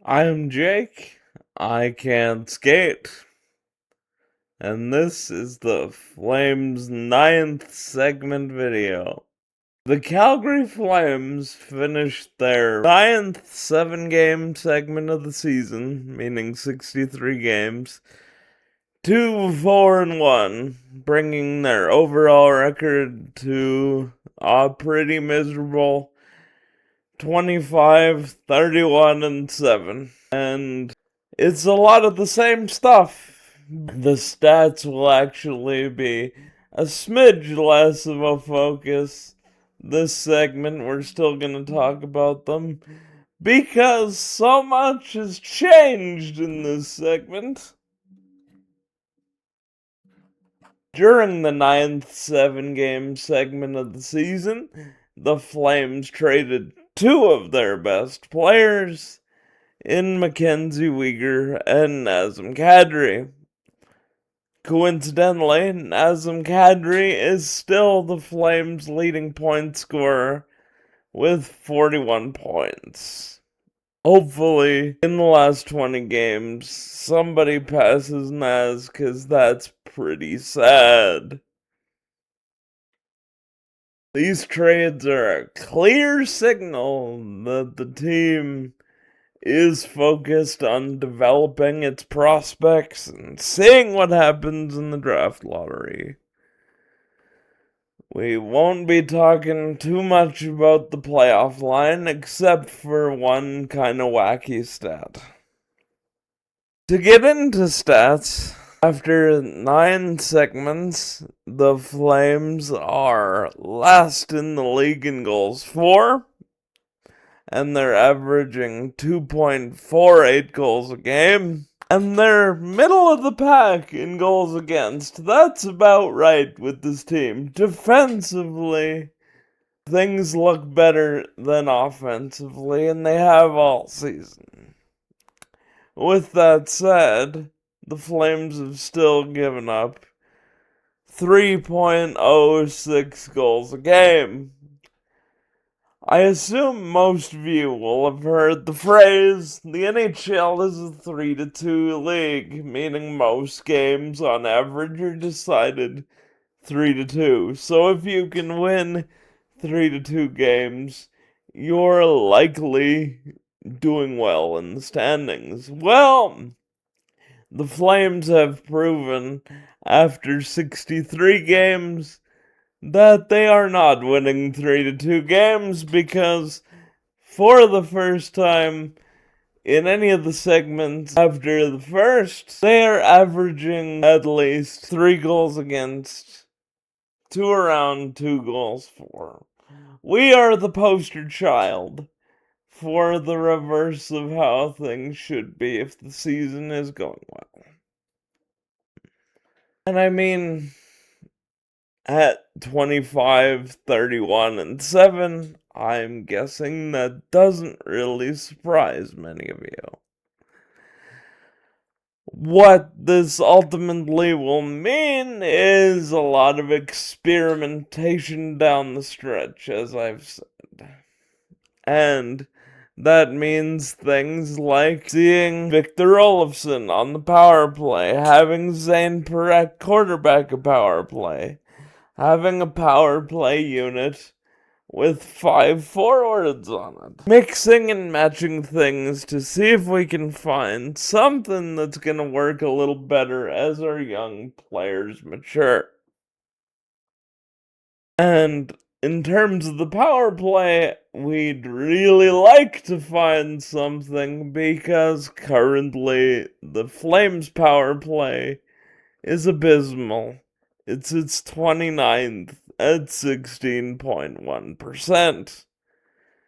I'm Jake. I can't skate. And this is the Flames' 9th segment video. The Calgary Flames finished their 9th 7-game segment of the season, meaning 63 games, 2-4-1, bringing their overall record to a pretty miserable 25-31-7. And it's a lot of the same stuff. The stats will actually be a smidge less of a focus this segment. We're still going to talk about them because so much has changed in this segment. During the 9th 7-game segment of the season, the Flames traded two of their best players in Mackenzie Weegar and Nazem Kadri. Coincidentally, Nazem Kadri is still the Flames' leading point scorer with 41 points. Hopefully, in the last 20 games, somebody passes Naz, because that's pretty sad. These trades are a clear signal that the team is focused on developing its prospects and seeing what happens in the draft lottery. We won't be talking too much about the playoff line, except for one kind of wacky stat. To get into stats, after 9 segments, the Flames are last in the league in goals for, and they're averaging 2.48 goals a game. And they're middle of the pack in goals against. That's about right with this team. Defensively, things look better than offensively, and they have all season. With that said, the Flames have still given up 3.06 goals a game. I assume most of you will have heard the phrase, the NHL is a 3-2 league, meaning most games on average are decided 3-2. So if you can win 3-2 games, you're likely doing well in the standings. Well, the Flames have proven after 63 games that they are not winning 3-2 games, because for the first time in any of the segments after the first, they are averaging at least 3 goals against to around 2 goals for. We are the poster child for the reverse of how things should be if the season is going well. And I mean, at 25-31-7, I'm guessing that doesn't really surprise many of you. What this ultimately will mean is a lot of experimentation down the stretch, as I've said. And that means things like seeing Victor Olofsson on the power play, having Zane Parekh quarterback a power play, having a power play unit with 5 forwards on it. Mixing and matching things to see if we can find something that's going to work a little better as our young players mature. And in terms of the power play, we'd really like to find something, because currently the Flames power play is abysmal. It's its 29th at 16.1%.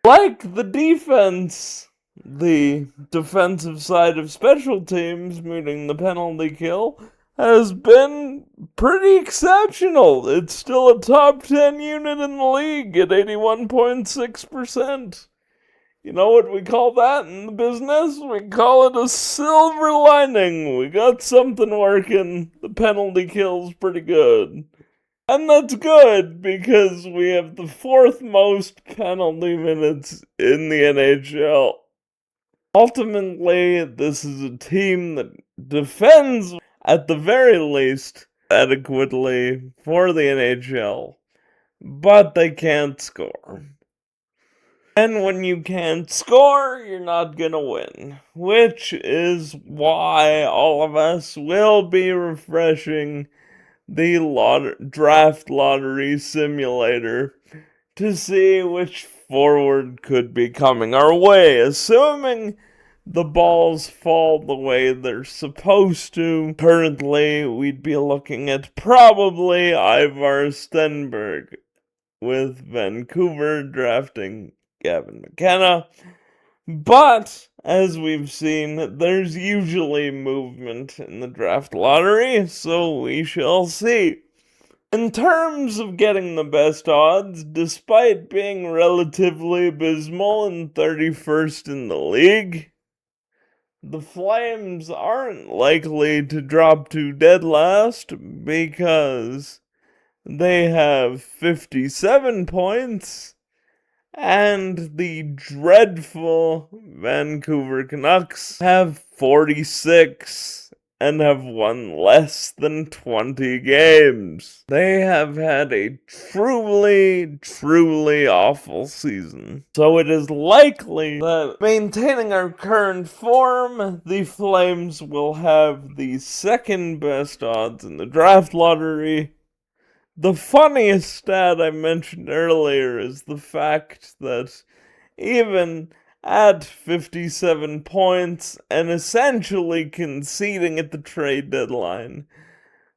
Like the defense, the defensive side of special teams, meaning the penalty kill, has been pretty exceptional. It's still a top 10 unit in the league at 81.6%. You know what we call that in the business? We call it a silver lining. We got something working. The penalty kill's pretty good. And that's good, because we have the 4th most penalty minutes in the NHL. Ultimately, this is a team that defends, at the very least, adequately for the NHL, but they can't score. And when you can't score, you're not gonna win. Which is why all of us will be refreshing the draft lottery simulator to see which forward could be coming our way, assuming the balls fall the way they're supposed to. Currently, we'd be looking at probably Ivar Stenberg, with Vancouver drafting Gavin McKenna. But, as we've seen, there's usually movement in the draft lottery, so we shall see. In terms of getting the best odds, despite being relatively abysmal and 31st in the league, the Flames aren't likely to drop to dead last because they have 57 points, and the dreadful Vancouver Canucks have 46 and have won less than 20 games. They have had a truly awful season. So it is likely that, maintaining our current form, the Flames will have the second best odds in the draft lottery. The funniest stat I mentioned earlier is the fact that even at 57 points and essentially conceding at the trade deadline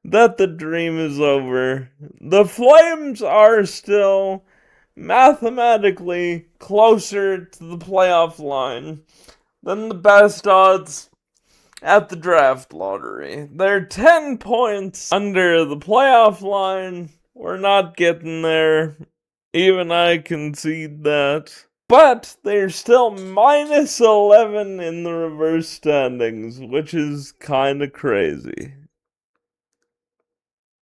that the dream is over, the Flames are still mathematically closer to the playoff line than the best odds at the draft lottery. They're 10 points under the playoff line. We're not getting there. Even I concede that. But they're still minus 11 in the reverse standings, which is kinda crazy.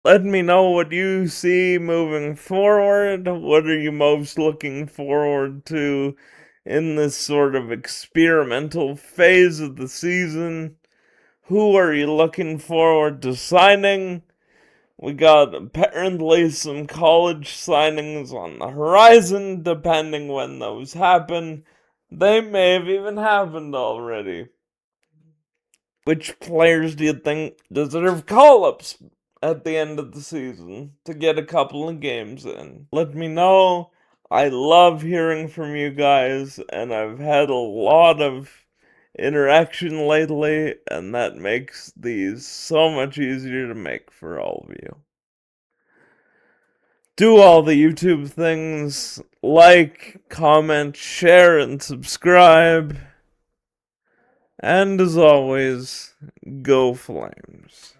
Let me know what you see moving forward. What are you most looking forward to in this sort of experimental phase of the season? Who are you looking forward to signing? We got apparently some college signings on the horizon, depending when those happen. They may have even happened already. Which players do you think deserve call-ups at the end of the season to get a couple of games in? Let me know. I love hearing from you guys, and I've had a lot of interaction lately, and that makes these so much easier to make for all of you. Do all the YouTube things, like, comment, share, and subscribe. And as always, go Flames.